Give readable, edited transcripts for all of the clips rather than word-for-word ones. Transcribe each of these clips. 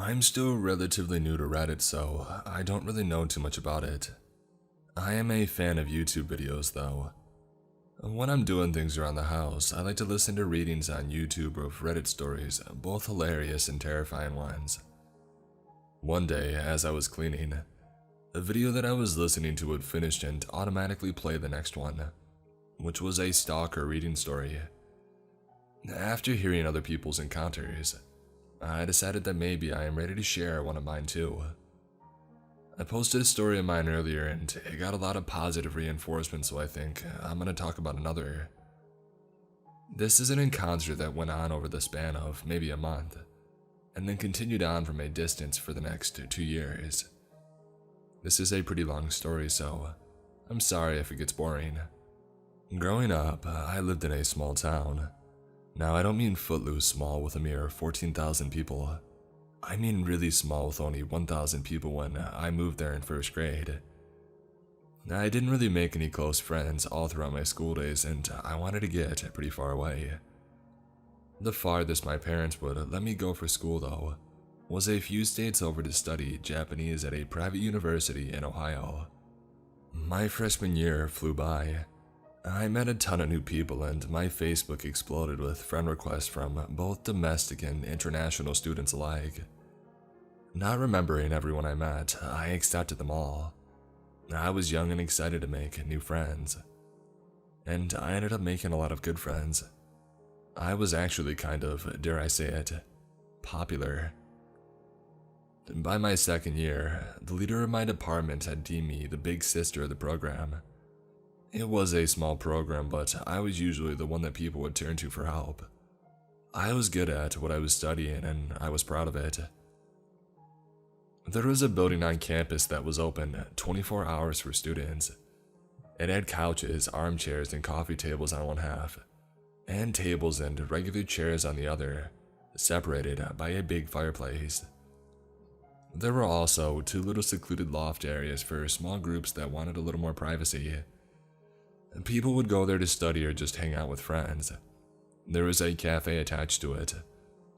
I'm still relatively new to Reddit, so I don't really know too much about it. I am a fan of YouTube videos, though. When I'm doing things around the house, I like to listen to readings on YouTube of Reddit stories, both hilarious and terrifying ones. One day, as I was cleaning, a video that I was listening to had finished and automatically played the next one, which was a stalker reading story. After hearing other people's encounters, I decided that maybe I am ready to share one of mine too. I posted a story of mine earlier and it got a lot of positive reinforcement, so I think I'm going to talk about another. This is an encounter that went on over the span of maybe a month, and then continued on from a distance for the next 2 years. This is a pretty long story, so I'm sorry if it gets boring. Growing up, I lived in a small town. Now, I don't mean footloose small with a mere 14,000 people. I mean really small with only 1,000 people when I moved there in first grade. I didn't really make any close friends all throughout my school days, and I wanted to get pretty far away. The farthest my parents would let me go for school, though, was a few states over to study Japanese at a private university in Ohio. My freshman year flew by. I met a ton of new people and my Facebook exploded with friend requests from both domestic and international students alike. Not remembering everyone I met, I accepted them all. I was young and excited to make new friends. And I ended up making a lot of good friends. I was actually kind of, dare I say it, popular. By my second year, the leader of my department had deemed me the big sister of the program. It was a small program, but I was usually the one that people would turn to for help. I was good at what I was studying, and I was proud of it. There was a building on campus that was open 24 hours for students. It had couches, armchairs, and coffee tables on one half, and tables and regular chairs on the other, separated by a big fireplace. There were also 2 little secluded loft areas for small groups that wanted a little more privacy. People would go there to study or just hang out with friends. There was a cafe attached to it,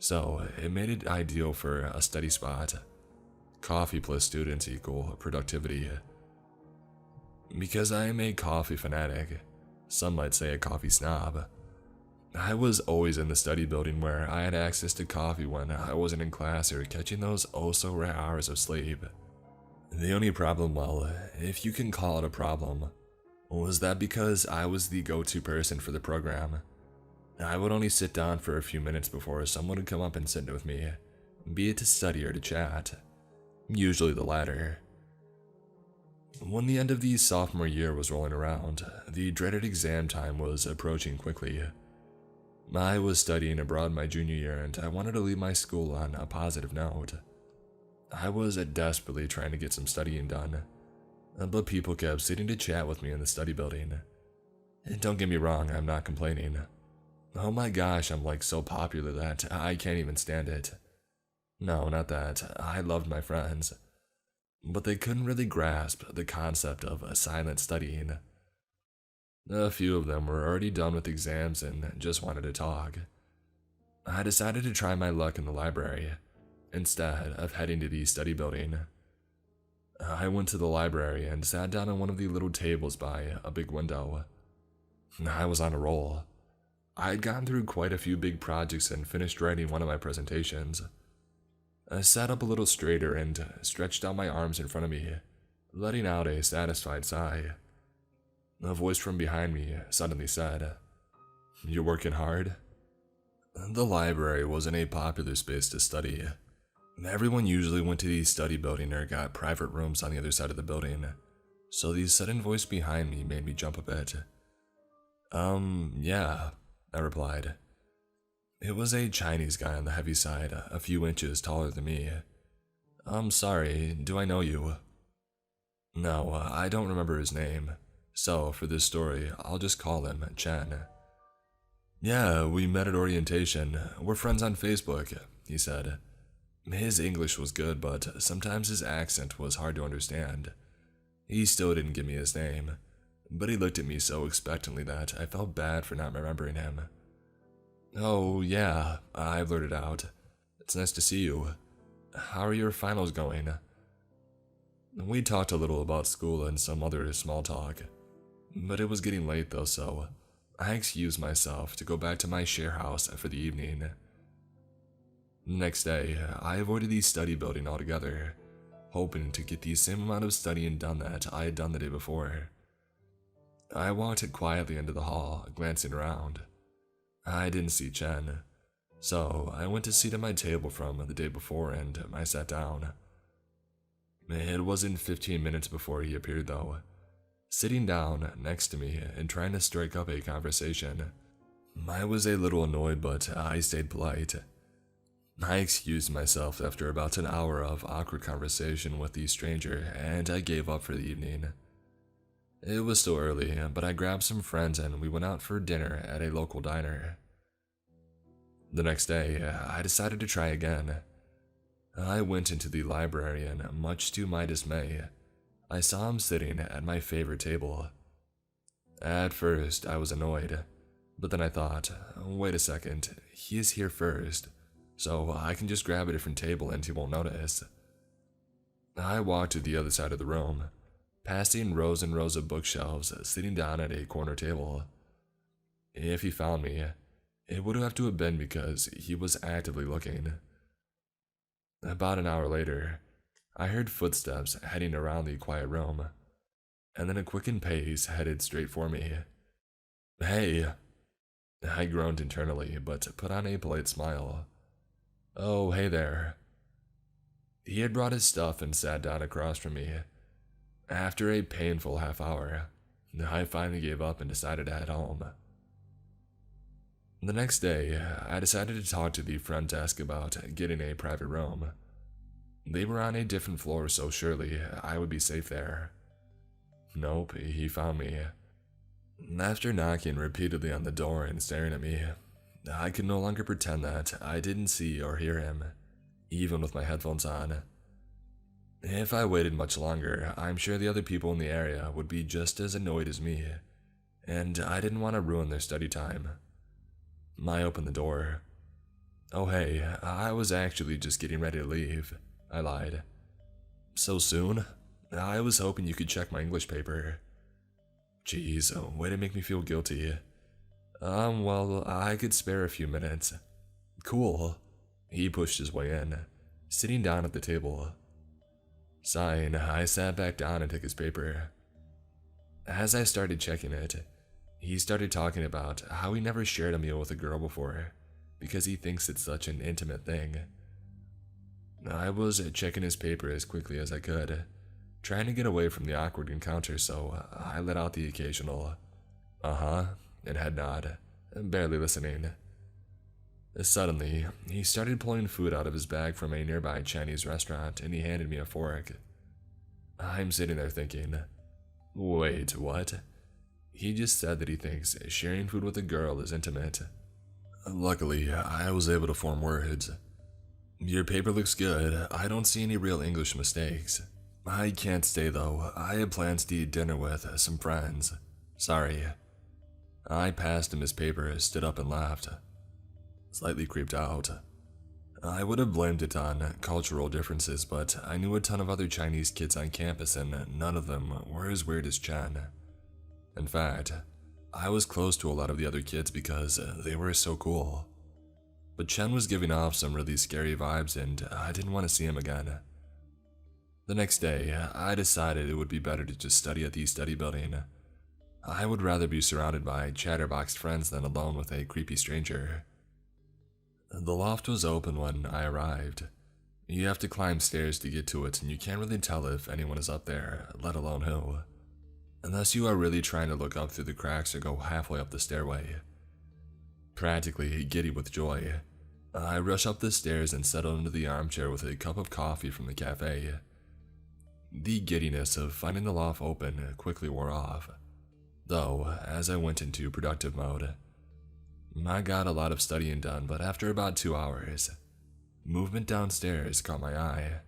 so it made it ideal for a study spot. Coffee plus students equal productivity. Because I am a coffee fanatic, some might say a coffee snob, I was always in the study building where I had access to coffee when I wasn't in class or catching those oh-so-rare hours of sleep. The only problem, well, if you can call it a problem, was that because I was the go-to person for the program, I would only sit down for a few minutes before someone would come up and sit with me, be it to study or to chat, usually the latter. When the end of the sophomore year was rolling around, the dreaded exam time was approaching quickly. I was studying abroad my junior year and I wanted to leave my school on a positive note. I was desperately trying to get some studying done, but people kept sitting to chat with me in the study building. And don't get me wrong, I'm not complaining. Oh my gosh, I'm like so popular that I can't even stand it. No, not that. I loved my friends. But they couldn't really grasp the concept of silent studying. A few of them were already done with exams and just wanted to talk. I decided to try my luck in the library, instead of heading to the study building. I went to the library and sat down on one of the little tables by a big window. I was on a roll. I had gotten through quite a few big projects and finished writing one of my presentations. I sat up a little straighter and stretched out my arms in front of me, letting out a satisfied sigh. A voice from behind me suddenly said, "You're working hard?" The library wasn't a popular space to study. Everyone usually went to the study building or got private rooms on the other side of the building, so the sudden voice behind me made me jump a bit. Yeah, I replied. It was a Chinese guy on the heavy side, a few inches taller than me. "I'm sorry, do I know you?" "No, I don't remember his name, so for this story, I'll just call him Chen." "Yeah, we met at orientation. We're friends on Facebook," he said. His English was good, but sometimes his accent was hard to understand. He still didn't give me his name, but he looked at me so expectantly that I felt bad for not remembering him. "Oh, yeah," I blurted out. "It's nice to see you. how are your finals going? We talked a little about school and some other small talk, but it was getting late though, so I excused myself to go back to my share house for the evening. Next day, I avoided the study building altogether, hoping to get the same amount of studying done that I had done the day before. I walked quietly into the hall, glancing around. I didn't see Chen, so I went to sit at my table from the day before and I sat down. It wasn't 15 minutes before he appeared though, sitting down next to me and trying to strike up a conversation. I was a little annoyed, but I stayed polite. I excused myself after about an hour of awkward conversation with the stranger, and I gave up for the evening. It was still early, but I grabbed some friends and we went out for dinner at a local diner. The next day, I decided to try again. I went into the library and, much to my dismay, I saw him sitting at my favorite table. At first, I was annoyed, but then I thought, wait a second, he is here first, so I can just grab a different table and he won't notice. I walked to the other side of the room, passing rows and rows of bookshelves, sitting down at a corner table. If he found me, it would have to have been because he was actively looking. About an hour later, I heard footsteps heading around the quiet room, and then a quickened pace headed straight for me. Hey! I groaned internally, but put on a polite smile. Oh, hey there. He had brought his stuff and sat down across from me. After a painful half hour, I finally gave up and decided to head home. The next day, I decided to talk to the front desk about getting a private room. They were on a different floor, so surely I would be safe there. Nope, he found me. After knocking repeatedly on the door and staring at me, I could no longer pretend that I didn't see or hear him, even with my headphones on. If I waited much longer, I'm sure the other people in the area would be just as annoyed as me, and I didn't want to ruin their study time. I opened the door. Oh hey, I was actually just getting ready to leave, I lied. So soon? I was hoping you could check my English paper. Geez, way to make me feel guilty. Well, I could spare a few minutes. Cool. He pushed his way in, sitting down at the table. Sighing, I sat back down and took his paper. As I started checking it, he started talking about how he never shared a meal with a girl before, because he thinks it's such an intimate thing. I was checking his paper as quickly as I could, trying to get away from the awkward encounter, so I let out the occasional uh-huh and head nod, barely listening. Suddenly, he started pulling food out of his bag from a nearby Chinese restaurant and he handed me a fork. I'm sitting there thinking, wait, what? He just said that he thinks sharing food with a girl is intimate. Luckily, I was able to form words. Your paper looks good. I don't see any real English mistakes. I can't stay though. I had plans to eat dinner with some friends. Sorry. I passed him his paper, stood up and laughed. Slightly creeped out. I would have blamed it on cultural differences, but I knew a ton of other Chinese kids on campus and none of them were as weird as Chen. In fact, I was close to a lot of the other kids because they were so cool. But Chen was giving off some really scary vibes and I didn't want to see him again. The next day, I decided it would be better to just study at the study building. I would rather be surrounded by chatterboxed friends than alone with a creepy stranger. The loft was open when I arrived. You have to climb stairs to get to it and you can't really tell if anyone is up there, let alone who. Unless you are really trying to look up through the cracks or go halfway up the stairway. Practically giddy with joy, I rush up the stairs and settle into the armchair with a cup of coffee from the cafe. The giddiness of finding the loft open quickly wore off, though as I went into productive mode. I got a lot of studying done, but after about 2 hours, movement downstairs caught my eye.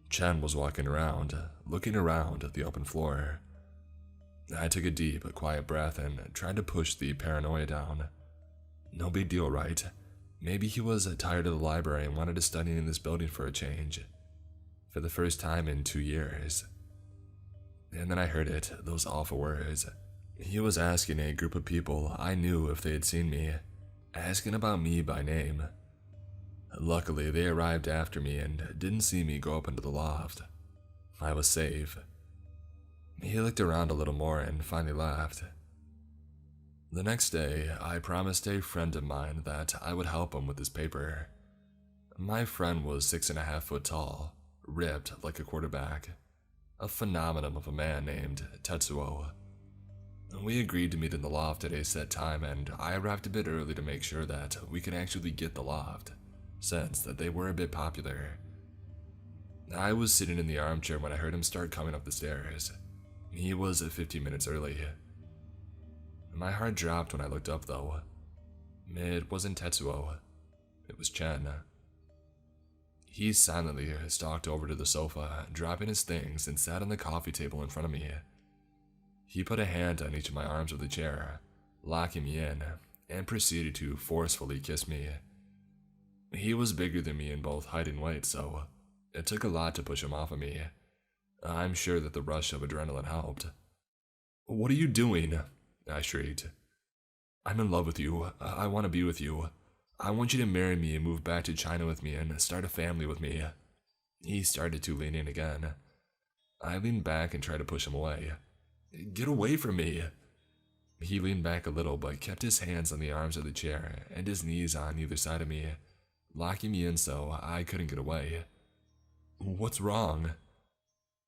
Chen was walking around, looking around at the open floor. I took a deep, quiet breath and tried to push the paranoia down. No big deal, right? Maybe he was tired of the library and wanted to study in this building for a change. For the first time in 2 years. And then I heard it, those awful words. He was asking a group of people I knew if they had seen me, asking about me by name. Luckily, they arrived after me and didn't see me go up into the loft. I was safe. He looked around a little more and finally laughed. The next day, I promised a friend of mine that I would help him with his paper. My friend was 6.5 foot tall, ripped like a quarterback, a phenomenon of a man named Tetsuo. We agreed to meet in the loft at a set time, and I arrived a bit early to make sure that we could actually get the loft, since that they were a bit popular. I was sitting in the armchair when I heard him start coming up the stairs. He was 15 minutes early. My heart dropped when I looked up, though. It wasn't Tetsuo. It was Chen. He silently stalked over to the sofa, dropping his things, and sat on the coffee table in front of me. He put a hand on each of my arms of the chair, locking me in, and proceeded to forcefully kiss me. He was bigger than me in both height and weight, so it took a lot to push him off of me. I'm sure that the rush of adrenaline helped. "What are you doing?" I shrieked. "I'm in love with you. I want to be with you. I want you to marry me and move back to China with me and start a family with me." He started to lean in again. I leaned back and tried to push him away. "Get away from me." He leaned back a little but kept his hands on the arms of the chair and his knees on either side of me, locking me in so I couldn't get away. "What's wrong?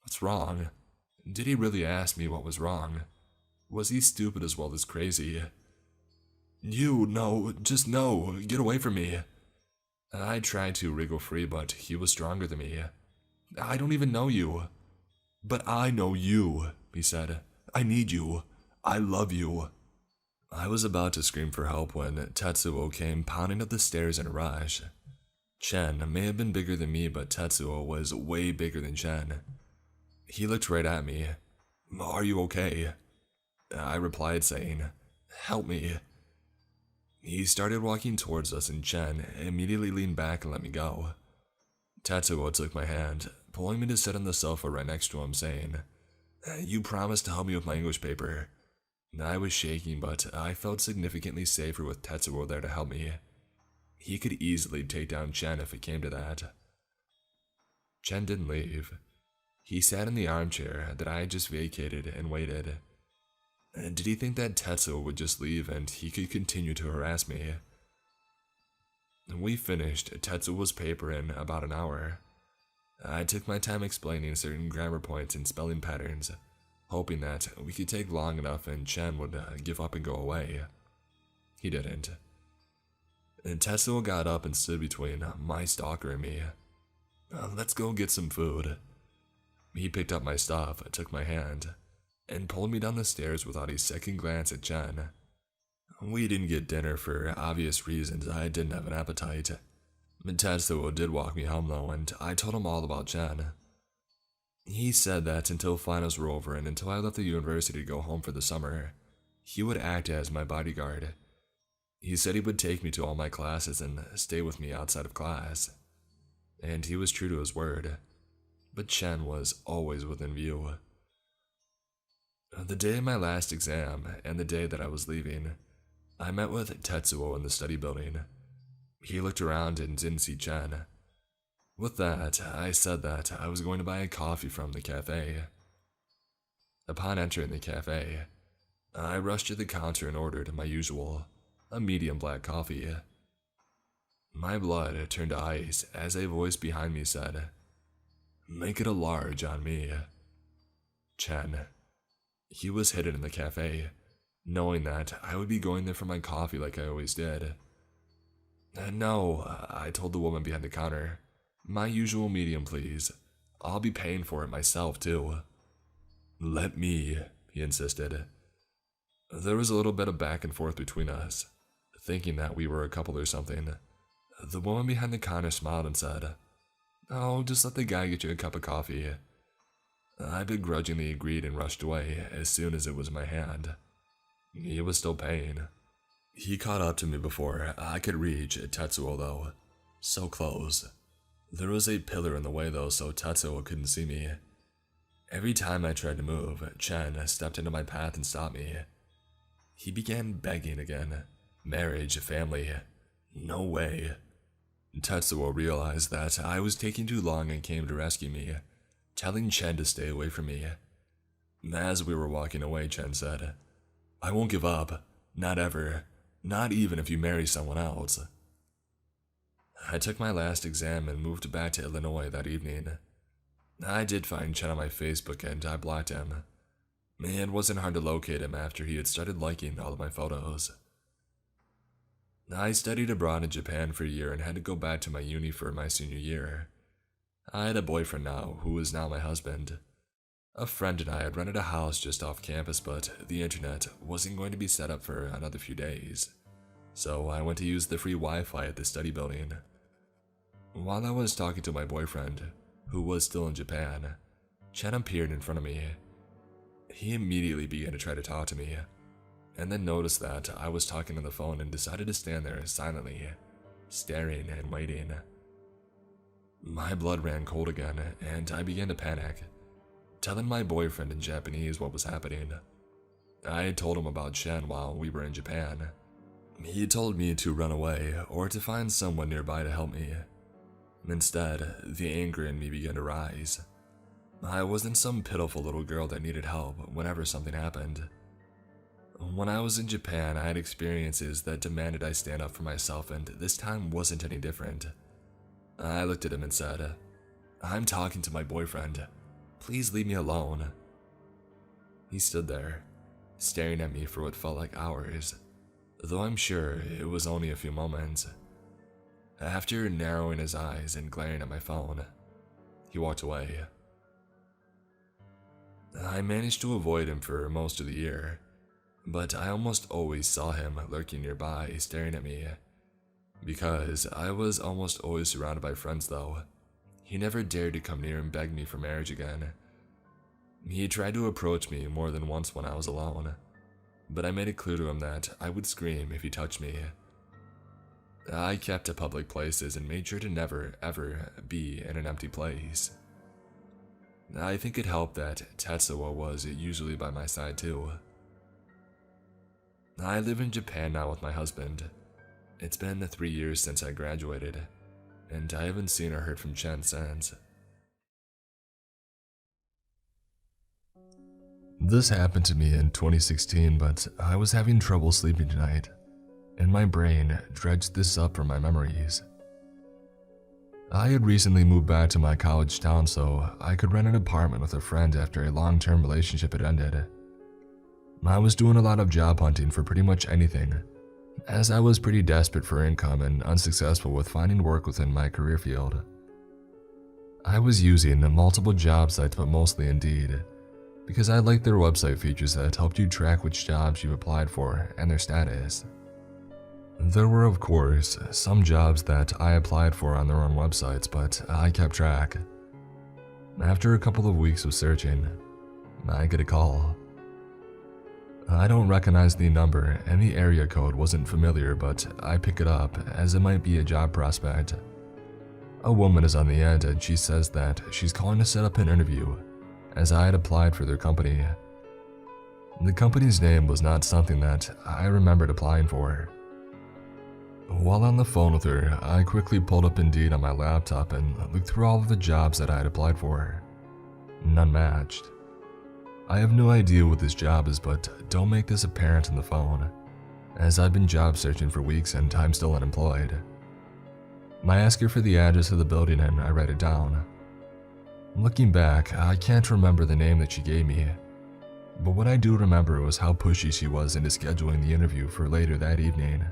What's wrong?" Did he really ask me what was wrong? Was he stupid as well as crazy? No, just no, get away from me." I tried to wriggle free, but he was stronger than me. "I don't even know you." "But I know you," he said. "I need you. I love you." I was about to scream for help when Tetsuo came pounding up the stairs in a rush. Chen may have been bigger than me, but Tetsuo was way bigger than Chen. He looked right at me. "Are you okay?" I replied saying, "Help me." He started walking towards us and Chen immediately leaned back and let me go. Tetsuo took my hand, pulling me to sit on the sofa right next to him, saying, "You promised to help me with my English paper." I was shaking, but I felt significantly safer with Tetsuo there to help me. He could easily take down Chen if it came to that. Chen didn't leave. He sat in the armchair that I had just vacated and waited. Did he think that Tetsuo would just leave and he could continue to harass me? We finished Tetsuo's paper in about an hour. I took my time explaining certain grammar points and spelling patterns, hoping that we could take long enough and Chen would give up and go away. He didn't. And Tetsuo got up and stood between my stalker and me. "Let's go get some food." He picked up my stuff, took my hand, and pulled me down the stairs without a second glance at Chen. We didn't get dinner for obvious reasons. I didn't have an appetite. Tetsuo did walk me home though, and I told him all about Chen. He said that until finals were over and until I left the university to go home for the summer, he would act as my bodyguard. He said he would take me to all my classes and stay with me outside of class. And he was true to his word. But Chen was always within view. The day of my last exam and the day that I was leaving, I met with Tetsuo in the study building. He looked around and didn't see Chen. With that, I said that I was going to buy a coffee from the cafe. Upon entering the cafe, I rushed to the counter and ordered my usual, a medium black coffee. My blood turned to ice as a voice behind me said, "Make it a large on me." Chen. He was hidden in the cafe, knowing that I would be going there for my coffee like I always did. "No," I told the woman behind the counter. "My usual medium, please. I'll be paying for it myself, too." "Let me," he insisted. There was a little bit of back and forth between us, thinking that we were a couple or something. The woman behind the counter smiled and said, "Oh, just let the guy get you a cup of coffee." I begrudgingly agreed and rushed away as soon as it was in my hand. He was still paying. He caught up to me before I could reach Tetsuo though. So close. There was a pillar in the way though, so Tetsuo couldn't see me. Every time I tried to move, Chen stepped into my path and stopped me. He began begging again. Marriage, family. No way. Tetsuo realized that I was taking too long and came to rescue me, telling Chen to stay away from me. As we were walking away, Chen said, "I won't give up. Not ever. Not even if you marry someone else." I took my last exam and moved back to Illinois that evening. I did find Chen on my Facebook and I blocked him. It wasn't hard to locate him after he had started liking all of my photos. I studied abroad in Japan for a year and had to go back to my uni for my senior year. I had a boyfriend now, who is now my husband. A friend and I had rented a house just off campus, but the internet wasn't going to be set up for another few days. So I went to use the free Wi-Fi at the study building. While I was talking to my boyfriend, who was still in Japan, Chen appeared in front of me. He immediately began to try to talk to me, and then noticed that I was talking on the phone and decided to stand there silently, staring and waiting. My blood ran cold again, and I began to panic, telling my boyfriend in Japanese what was happening. I had told him about Chen while we were in Japan. He told me to run away or to find someone nearby to help me. Instead, the anger in me began to rise. I wasn't some pitiful little girl that needed help whenever something happened. When I was in Japan, I had experiences that demanded I stand up for myself, and this time wasn't any different. I looked at him and said, "I'm talking to my boyfriend. Please leave me alone." He stood there, staring at me for what felt like hours, though I'm sure it was only a few moments. After narrowing his eyes and glaring at my phone, he walked away. I managed to avoid him for most of the year, but I almost always saw him lurking nearby, staring at me. Because I was almost always surrounded by friends though, he never dared to come near and beg me for marriage again. He tried to approach me more than once when I was alone, but I made it clear to him that I would scream if he touched me. I kept to public places and made sure to never, ever be in an empty place. I think it helped that Tetsuo was usually by my side too. I live in Japan now with my husband. It's been 3 years since I graduated, and I haven't seen or heard from Chen since. This happened to me in 2016, but I was having trouble sleeping tonight, and my brain dredged this up from my memories. I had recently moved back to my college town so I could rent an apartment with a friend after a long-term relationship had ended. I was doing a lot of job hunting for pretty much anything, as I was pretty desperate for income and unsuccessful with finding work within my career field. I was using multiple job sites, but mostly Indeed, because I liked their website features that helped you track which jobs you applied for and their status. There were, of course, some jobs that I applied for on their own websites, but I kept track. After a couple of weeks of searching, I get a call. I don't recognize the number and the area code wasn't familiar, but I pick it up as it might be a job prospect. A woman is on the end and she says that she's calling to set up an interview as I had applied for their company. The company's name was not something that I remembered applying for. While on the phone with her, I quickly pulled up Indeed on my laptop and looked through all of the jobs that I had applied for. None matched. I have no idea what this job is, but don't make this apparent on the phone, as I've been job searching for weeks and I'm still unemployed. I ask her for the address of the building and I write it down. Looking back, I can't remember the name that she gave me, but what I do remember was how pushy she was into scheduling the interview for later that evening.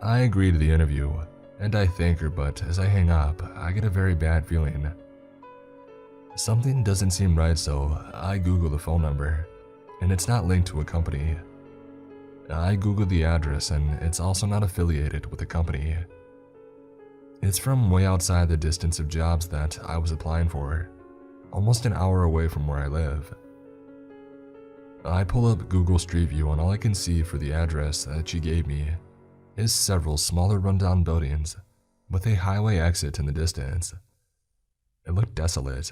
I agree to the interview, and I thank her, but as I hang up, I get a very bad feeling. Something doesn't seem right, so I Google the phone number, and it's not linked to a company. I Google the address, and it's also not affiliated with a company. It's from way outside the distance of jobs that I was applying for, almost an hour away from where I live. I pull up Google Street View and all I can see for the address that she gave me is several smaller rundown buildings with a highway exit in the distance. It looked desolate.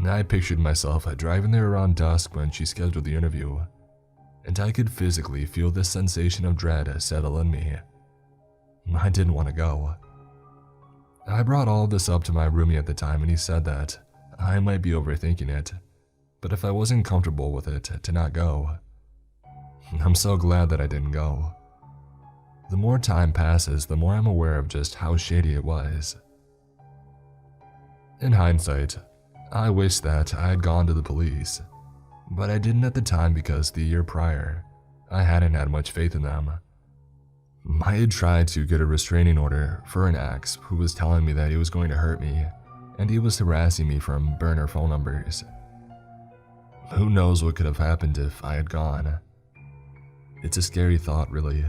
I pictured myself driving there around dusk when she scheduled the interview, and I could physically feel this sensation of dread settle in me. I didn't want to go. I brought all of this up to my roomie at the time and he said that I might be overthinking it, but if I wasn't comfortable with it, to not go. I'm so glad that I didn't go. The more time passes, the more I'm aware of just how shady it was. In hindsight, I wish that I had gone to the police, but I didn't at the time because the year prior, I hadn't had much faith in them. I had tried to get a restraining order for an ex who was telling me that he was going to hurt me, and he was harassing me from burner phone numbers. Who knows what could have happened if I had gone? It's a scary thought, really.